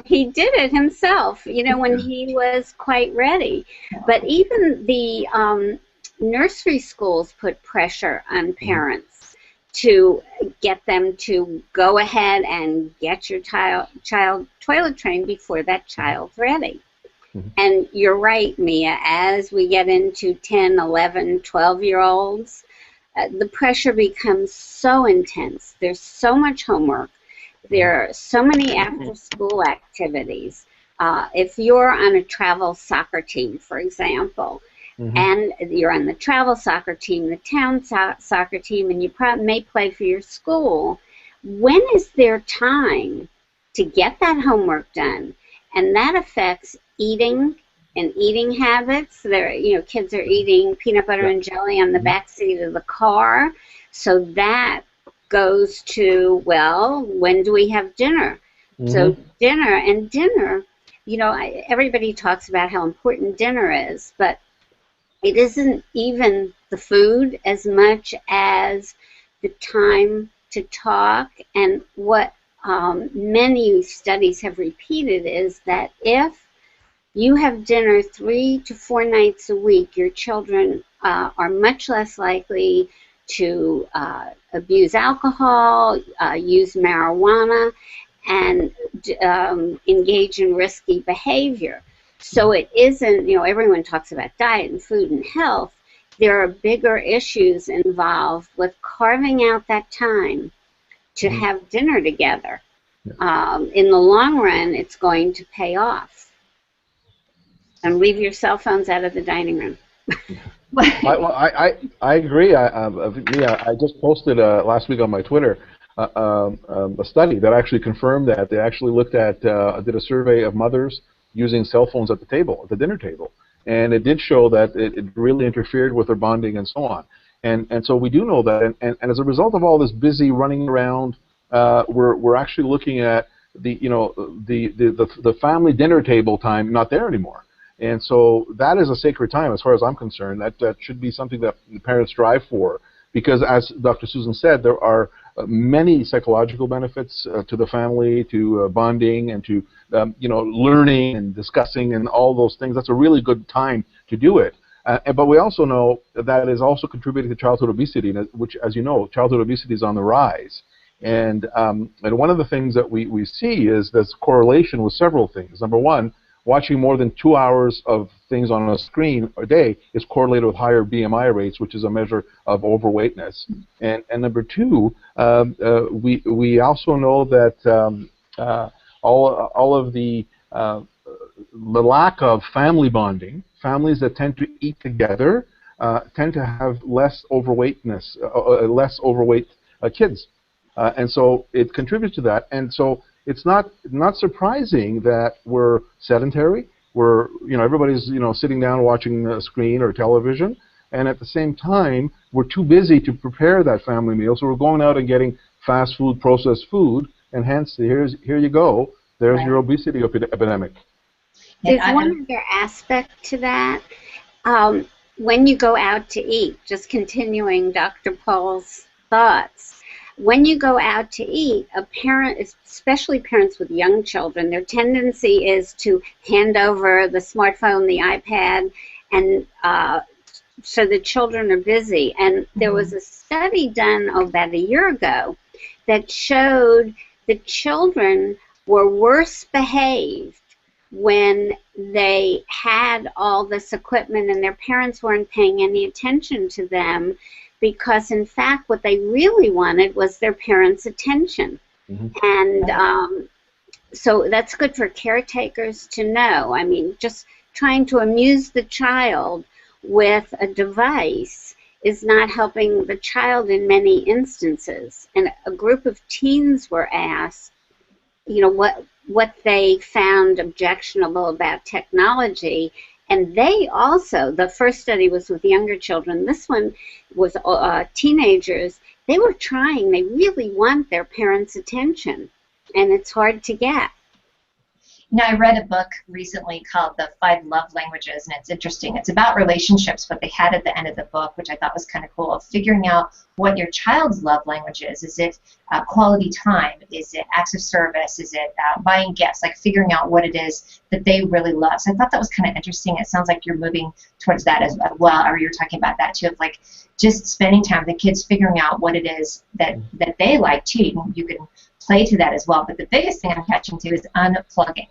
he did it himself, when he was quite ready. But even the nursery schools put pressure on parents to get them to go ahead and get your child toilet trained before that child's ready. And you're right, Mia, as we get into 10, 11, 12-year-olds, the pressure becomes so intense. There's so much homework. There are so many after-school activities. If you're on a travel soccer team, for example, and you're on the travel soccer team, the town soccer team, and you may play for your school, when is there time to get that homework done? And that affects eating and eating habits. Kids are eating peanut butter and jelly on the back seat of the car. So that goes to, well, when do we have dinner? So dinner, everybody talks about how important dinner is, but it isn't even the food as much as the time to talk. And what many studies have repeated is that if you have dinner 3 to 4 nights a week, your children are much less likely to abuse alcohol, use marijuana, and engage in risky behavior. So it isn't, everyone talks about diet and food and health. There are bigger issues involved with carving out that time to have dinner together. In the long run, it's going to pay off. And leave your cell phones out of the dining room. I agree. I just posted last week on my Twitter. a study that actually confirmed that. They actually looked at, did a survey of mothers using cell phones at the table, at the dinner table. And it did show that it really interfered with their bonding and so on. And so we do know that. And as a result of all this busy running around, we're actually looking at the family dinner table time not there anymore. And so that is a sacred time as far as I'm concerned. That should be something that the parents strive for, because as Dr. Susan said, there are many psychological benefits to the family, to bonding, and to learning and discussing and all those things. That's a really good time to do it. But we also know that is also contributing to childhood obesity, which, as you know, childhood obesity is on the rise. And one of the things that we see is this correlation with several things. Number one, watching more than 2 hours of things on a screen a day is correlated with higher BMI rates, which is a measure of overweightness. And number two, we also know that all of the lack of family bonding, families that tend to eat together tend to have less overweightness, less overweight kids. And so it contributes to that. And so it's not surprising that we're sedentary. We're, everybody's, sitting down watching a screen or television. And at the same time, we're too busy to prepare that family meal. So we're going out and getting fast food, processed food. And hence, here you go. There's your obesity epidemic. There's one other aspect to that. When you go out to eat, just continuing Dr. Paul's thoughts, when you go out to eat, a parent, especially parents with young children, their tendency is to hand over the smartphone, the iPad, and so the children are busy. And there was a study done about a year ago that showed the children were worse behaved when they had all this equipment and their parents weren't paying any attention to them, because in fact what they really wanted was their parents' attention. And so that's good for caretakers to know. I mean, just trying to amuse the child with a device is not helping the child in many instances. And a group of teens were asked, what they found objectionable about technology. And they also, the first study was with younger children. This one was teenagers. They were trying. They really want their parents' attention, and it's hard to get. I read a book recently called The 5 Love Languages, and it's interesting. It's about relationships, but they had at the end of the book, which I thought was kind of cool, of figuring out what your child's love language is. Is it quality time? Is it acts of service? Is it buying gifts? Like figuring out what it is that they really love. So I thought that was kind of interesting. It sounds like you're moving towards that as well, or you're talking about that too, of like just spending time with the kids, figuring out what it is that they like too. You can play to that as well. But the biggest thing I'm catching to is unplugging.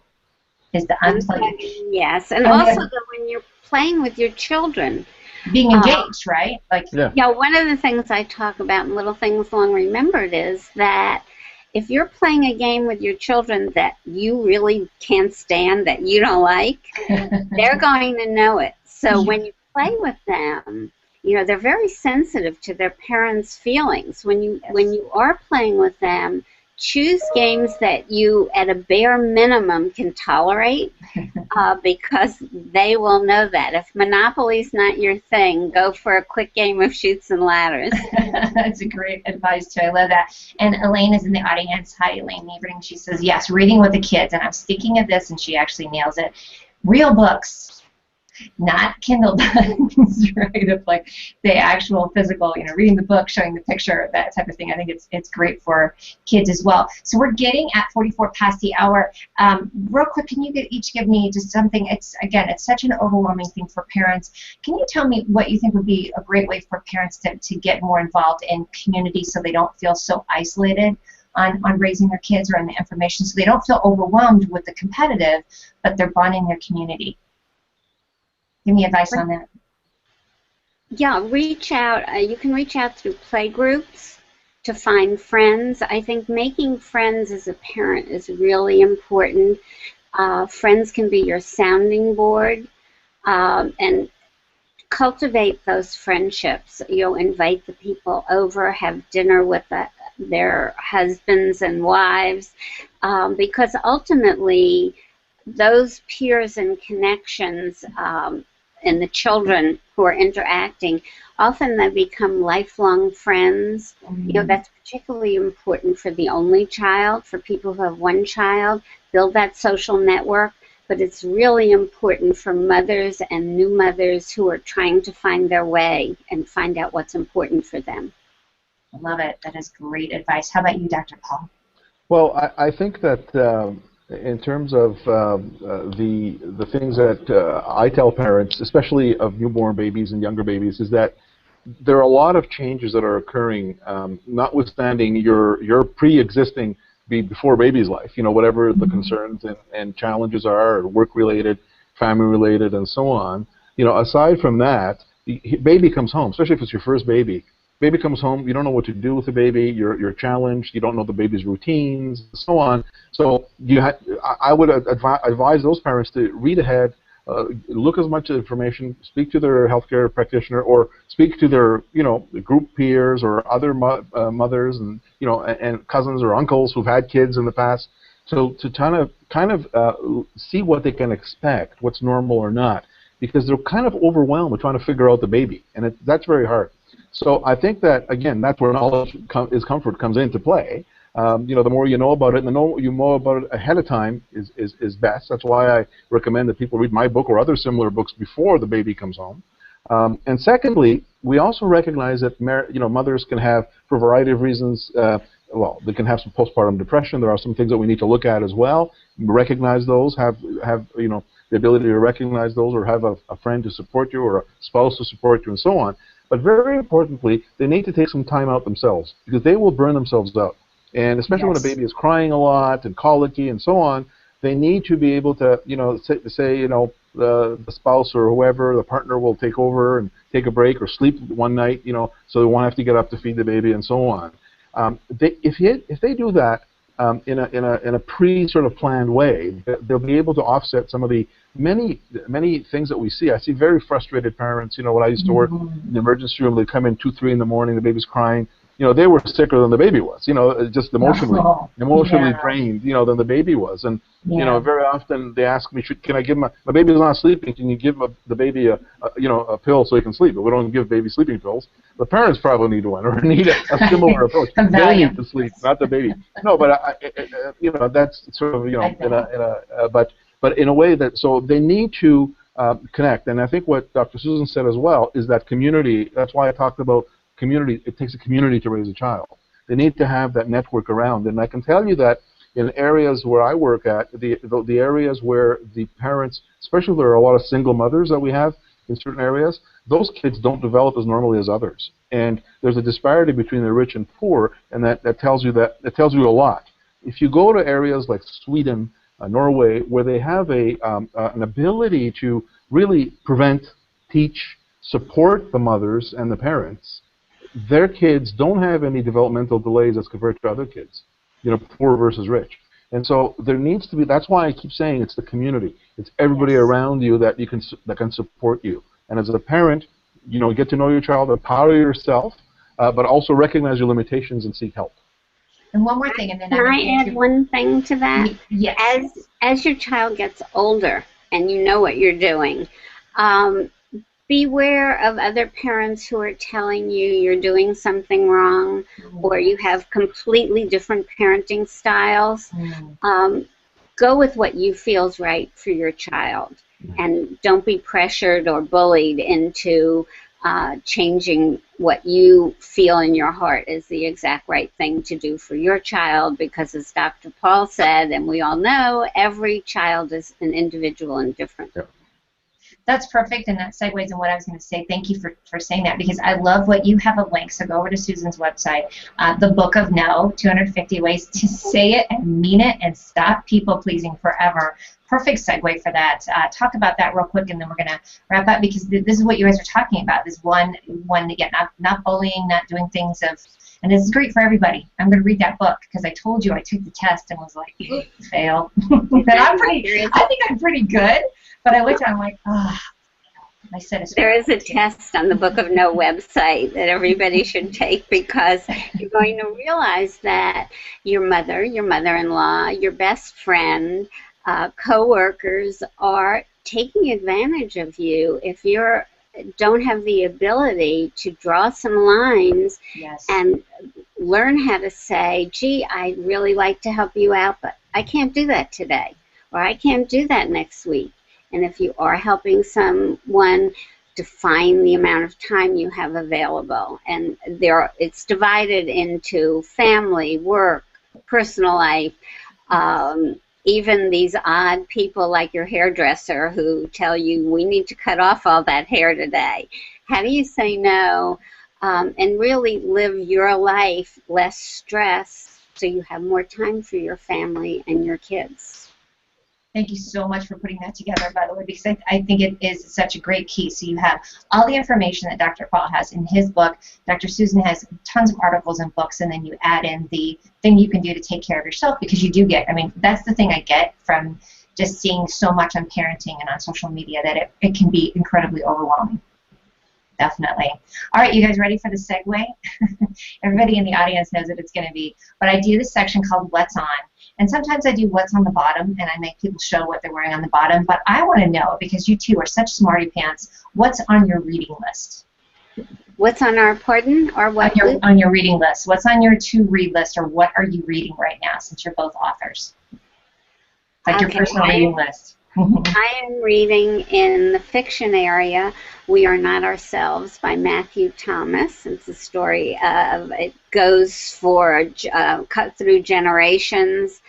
Is the unplugging. Yes, and also when you're playing with your children. Being engaged, right? Like, one of the things I talk about in Little Things Long Remembered is that if you're playing a game with your children that you really can't stand, that you don't like, they're going to know it. So when you play with them, they're very sensitive to their parents' feelings. When you are playing with them, choose games that you, at a bare minimum, can tolerate, because they will know that. If Monopoly's not your thing, go for a quick game of Chutes and Ladders. That's a great advice, too. I love that. And Elaine is in the audience. Hi, Elaine Neiberding. She says, yes, reading with the kids. And I'm speaking of this, and she actually nails it. Real books. Not Kindle books, right? Of like the actual physical, reading the book, showing the picture, that type of thing. I think it's great for kids as well. So we're getting at 44 past the hour. Real quick, can you each give me just something? It's such an overwhelming thing for parents. Can you tell me what you think would be a great way for parents to get more involved in community so they don't feel so isolated on raising their kids or on the information, so they don't feel overwhelmed with the competitive, but they're bonding their community? Give me advice on that. Yeah, reach out. You can reach out through play groups to find friends. I think making friends as a parent is really important. Friends can be your sounding board, and cultivate those friendships. Invite the people over, have dinner with their husbands and wives, because ultimately those peers and connections and the children who are interacting, often they become lifelong friends. You know, that's particularly important for the only child, for people who have one child, build that social network. But it's really important for mothers and new mothers who are trying to find their way and find out what's important for them. I love it. That is great advice. How about you, Dr. Paul? Well, I think that in terms of the things that I tell parents, especially of newborn babies and younger babies, is that there are a lot of changes that are occurring, notwithstanding your pre-existing before baby's life, you know, whatever the concerns and challenges are, work-related, family-related, and so on. You know, aside from that, baby comes home, especially if it's your first baby. Baby comes home, you don't know what to do with the baby, you're challenged, you don't know the baby's routines, and so on. So I would advise those parents to read ahead, look as much information, speak to their healthcare practitioner, or speak to their, you know, group peers or other mothers and, you know, and cousins or uncles who've had kids in the past, so to kind of see what they can expect, what's normal or not, because they're kind of overwhelmed with trying to figure out the baby, and that's very hard. So I think that, again, that's where knowledge is comfort comes into play. You know, the more you know about it, and the more you know about it ahead of time is best. That's why I recommend that people read my book or other similar books before the baby comes home. And secondly, we also recognize that mothers can have, for a variety of reasons, well, they can have some postpartum depression. There are some things that we need to look at as well. Recognize those, have you know, the ability to recognize those, or have a friend to support you or a spouse to support you, and so on. But very importantly, they need to take some time out themselves, because they will burn themselves out. And especially when a baby is crying a lot and colicky and so on, they need to be able to, you know, say you know, the spouse or whoever, the partner will take over and take a break or sleep one night, you know, so they won't have to get up to feed the baby and so on. If they do that in a sort of planned way, they'll be able to offset some of the many things that we see. I see very frustrated parents. You know, when I used to work in the emergency room, they'd come in 2, 3 in the morning, the baby's crying. You know, they were sicker than the baby was. You know, just emotionally drained. You know, than the baby was. And you know, very often they ask me, can I give my baby's not sleeping? Can you give the baby a pill so he can sleep? But we don't give baby sleeping pills. The parents probably need one, or need a similar approach. They need to sleep, not the baby. No, but you know, that's sort of, you know, but in a way that, so they need to connect. And I think what Dr. Susan said as well is that community. That's why I talked about community. It takes a community to raise a child. They need to have that network around. And I can tell you that in areas where I work at, the areas where the parents, especially there are a lot of single mothers that we have in certain areas, those kids don't develop as normally as others. And there's a disparity between the rich and poor, and that tells you a lot. If you go to areas like Sweden, Norway, where they have an ability to really prevent, teach, support the mothers and the parents, their kids don't have any developmental delays as compared to other kids, you know, poor versus rich. And so there needs to be, that's why I keep saying it's the community. It's everybody around you that can support you. And as a parent, you know, get to know your child, empower yourself, but also recognize your limitations and seek help. And one more thing, and then can I add one thing to that? Yes. As your child gets older and you know what you're doing, beware of other parents who are telling you you're doing something wrong, or you have completely different parenting styles. Go with what you feel is right for your child, and don't be pressured or bullied into changing what you feel in your heart is the exact right thing to do for your child, because as Dr. Paul said, and we all know, every child is an individual and different. Yeah. That's perfect, and that segues in what I was going to say. Thank you for saying that, because I love what you have a link, so go over to Susan's website, The Book of No, 250 Ways to Say It and Mean It and Stop People-Pleasing Forever. Perfect segue for that. Talk about that real quick, and then we're going to wrap up, because this is what you guys are talking about, this one again, not bullying, not doing things of, and this is great for everybody. I'm going to read that book, because I told you I took the test and was like, fail. But I think I'm pretty good. But I looked at it, I'm like, I said there is a test on the Book of No website that everybody should take, because you're going to realize that your mother, your mother-in-law, your best friend, co-workers are taking advantage of you if you don't have the ability to draw some lines and learn how to say, gee, I'd really like to help you out, but I can't do that today, or I can't do that next week. And if you are helping someone, define the amount of time you have available. And it's divided into family, work, personal life, even these odd people like your hairdresser who tell you, we need to cut off all that hair today. How do you say no and really live your life less stress so you have more time for your family and your kids? Thank you so much for putting that together, by the way, because I think it is such a great key. So you have all the information that Dr. Paul has in his book. Dr. Susan has tons of articles and books, and then you add in the thing you can do to take care of yourself, because you do get, I mean, that's the thing I get from just seeing so much on parenting and on social media, that it can be incredibly overwhelming. Definitely. All right, you guys ready for the segue? Everybody in the audience knows what it's going to be. But I do this section called What's On. And sometimes I do What's on the Bottom, and I make people show what they're wearing on the bottom. But I want to know, because you two are such smarty pants, what's on your reading list? What's on our, pardon? Or what? On your reading list. What's on your to-read list, or what are you reading right now, since you're both authors? Like your personal reading list. I am reading in the fiction area We Are Not Ourselves by Matthew Thomas. It's a story of, it goes for, cut through generations.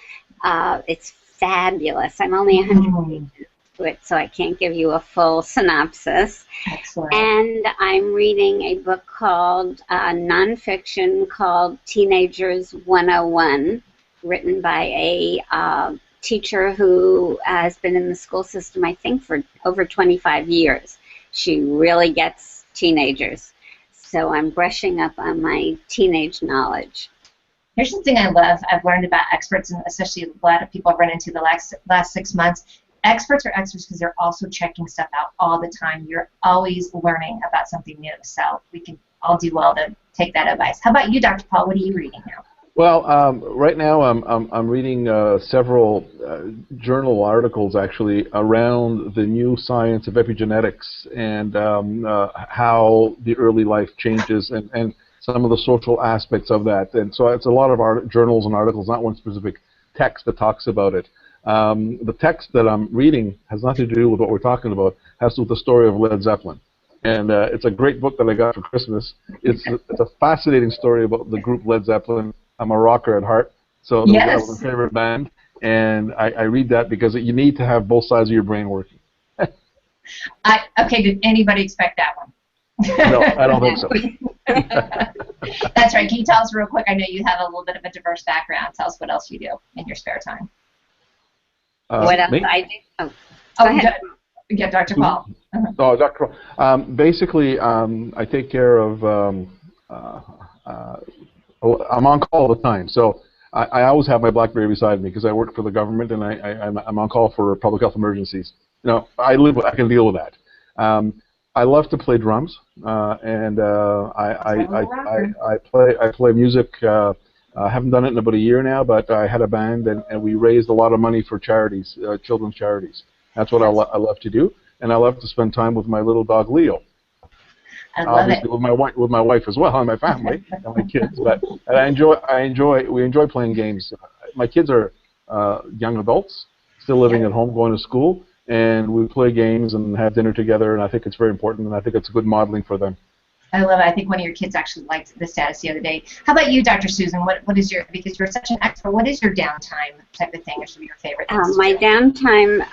It's fabulous. I'm only 100 pages to it, so I can't give you a full synopsis. Excellent. And I'm reading a book called, nonfiction called Teenagers 101, written by a teacher who has been in the school system, I think, for over 25 years. She really gets teenagers. So I'm brushing up on my teenage knowledge. Here's something I love. I've learned about experts, and especially a lot of people I've run into the last 6 months. Experts are experts because they're also checking stuff out all the time. You're always learning about something new. So we can all do well to take that advice. How about you, Dr. Paul? What are you reading now? Well, right now I'm reading several journal articles actually around the new science of epigenetics and how the early life changes and some of the social aspects of that. And so it's a lot of our journals and articles, not one specific text that talks about it. The text that I'm reading has nothing to do with what we're talking about. It has to do with the story of Led Zeppelin. And it's a great book that I got for Christmas. It's a fascinating story about the group Led Zeppelin. I'm a rocker at heart, so that was my favorite band, and I read that because you need to have both sides of your brain working. Okay, did anybody expect that one? No, I don't think so. That's right. Can you tell us real quick? I know you have a little bit of a diverse background. Tell us what else you do in your spare time. What else me? I do? Go ahead. Yeah, Dr. Paul. Oh, Dr. Paul. Basically, I take care of I'm on call all the time, so I always have my BlackBerry beside me because I work for the government and I'm on call for public health emergencies. You know, I can deal with that. I love to play drums, and I play music. I haven't done it in about a year now, but I had a band and we raised a lot of money for charities, children's charities. That's what I love to do, and I love to spend time with my little dog Leo. I love Obviously it. with my wife as well and my family and my kids, but we enjoy playing games. My kids are young adults, still living at home, going to school, and we play games and have dinner together, and I think it's very important, and I think it's good modeling for them. I love it. I think one of your kids actually liked the status the other day. How about you, Dr. Susan? What is your, because you're such an expert, what is your downtime type of thing, or some of your favorite things? My downtime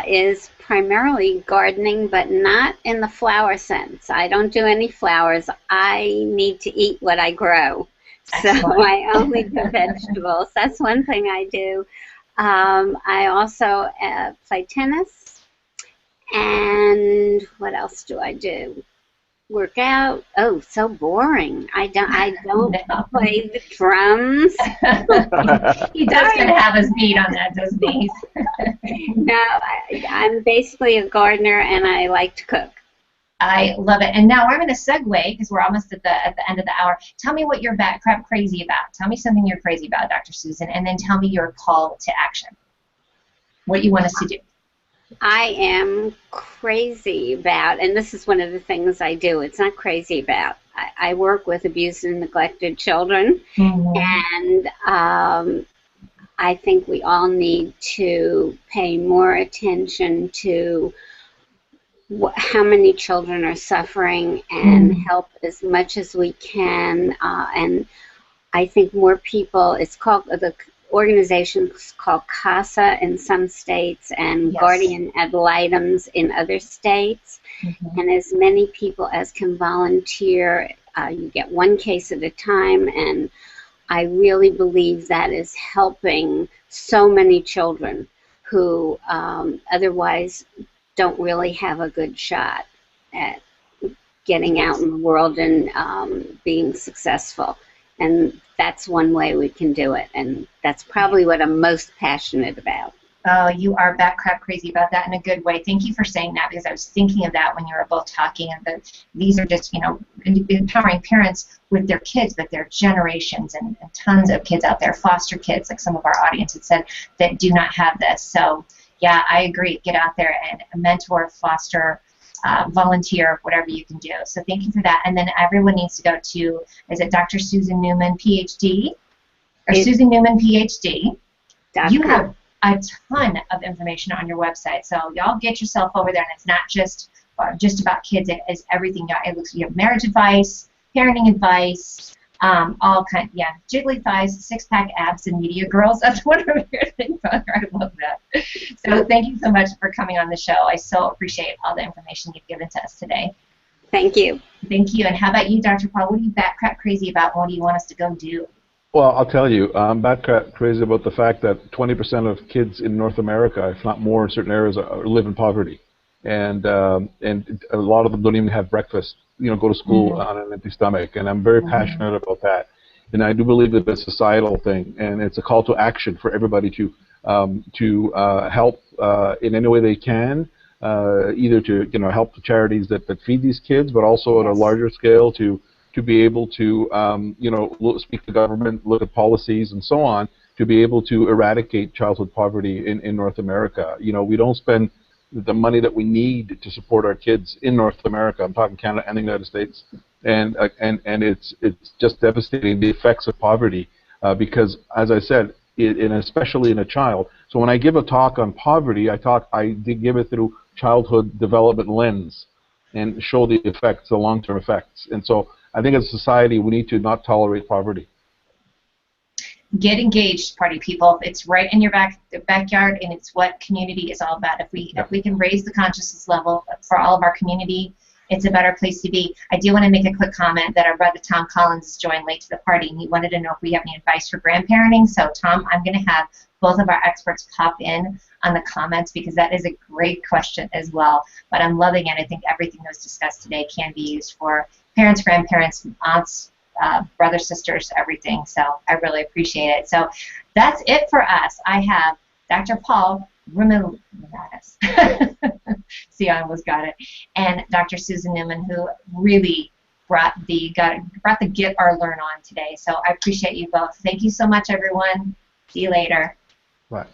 is primarily gardening, but not in the flower sense. I don't do any flowers. I need to eat what I grow. Excellent. So I only do vegetables. That's one thing I do. I also play tennis. And what else do I do? Work out. Oh, so boring. I don't play the drums. He does kind of have his beat on that, doesn't he? No, I'm basically a gardener, and I like to cook. I love it. And now I'm going to segue, because we're almost at the end of the hour. Tell me what you're bat crap crazy about. Tell me something you're crazy about, Dr. Susan, and then tell me your call to action. What you want us to do. I am crazy about, and this is one of the things I do. It's not crazy about. I work with abused and neglected children, and I think we all need to pay more attention to how many children are suffering and help as much as we can. And I think more people, it's called, the organization is called CASA in some states and Guardian Ad Litems in other states. And as many people as can volunteer, you get one case at a time, and I really believe that is helping so many children who otherwise don't really have a good shot at getting out in the world and being successful. And that's one way we can do it, and that's probably what I'm most passionate about. Oh, you are bat crap crazy about that in a good way. Thank you for saying that, because I was thinking of that when you were both talking. And these are just, you know, empowering parents with their kids, but their generations and tons of kids out there, foster kids, like some of our audience had said, that do not have this. So, yeah, I agree. Get out there and mentor, foster, volunteer, whatever you can do. So thank you for that. And then everyone needs to go to, is it Dr. Susan Newman, PhD? Or Susan Newman, PhD. You have a ton of information on your website. So y'all get yourself over there, and it's not just about kids. It is everything. It looks, you have marriage advice, parenting advice, all kind. Yeah, jiggly thighs, six-pack abs, and media girls. That's one of your things on there. I love that. So thank you so much for coming on the show. I so appreciate all the information you've given to us today. Thank you. Thank you. And how about you, Dr. Paul? What are you bat crap crazy about? What do you want us to go do? Well, I'll tell you, I'm bat crap crazy about the fact that 20% of kids in North America, if not more in certain areas, live in poverty. And a lot of them don't even have breakfast, you know, go to school on an empty stomach. And I'm very passionate about that. And I do believe that it's a societal thing, and it's a call to action for everybody to help in any way they can, either to, you know, help the charities that feed these kids, but also at a larger scale to be able to, you know, speak to government, look at policies and so on, to be able to eradicate childhood poverty in North America. You know, we don't spend the money that we need to support our kids in North America. I'm talking Canada and the United States, and it's just devastating, the effects of poverty, because, as I said, and especially in a child. So when I give a talk on poverty, I did give it through childhood development lens and show the effects, the long-term effects. And so I think as a society, we need to not tolerate poverty. Get engaged, party people. It's right in your backyard, and it's what community is all about. If we can raise the consciousness level for all of our community, it's a better place to be. I do want to make a quick comment that our brother Tom Collins has joined late to the party, and he wanted to know if we have any advice for grandparenting. So, Tom, I'm going to have both of our experts pop in on the comments, because that is a great question as well. But I'm loving it. I think everything that was discussed today can be used for parents, grandparents, aunts, brothers, sisters, everything. So I really appreciate it. So that's it for us. I have Dr. Paul Roumeliotis. See, I almost got it. And Dr. Susan Newman, who really brought the get or learn on today. So I appreciate you both. Thank you so much, everyone. See you later. Bye.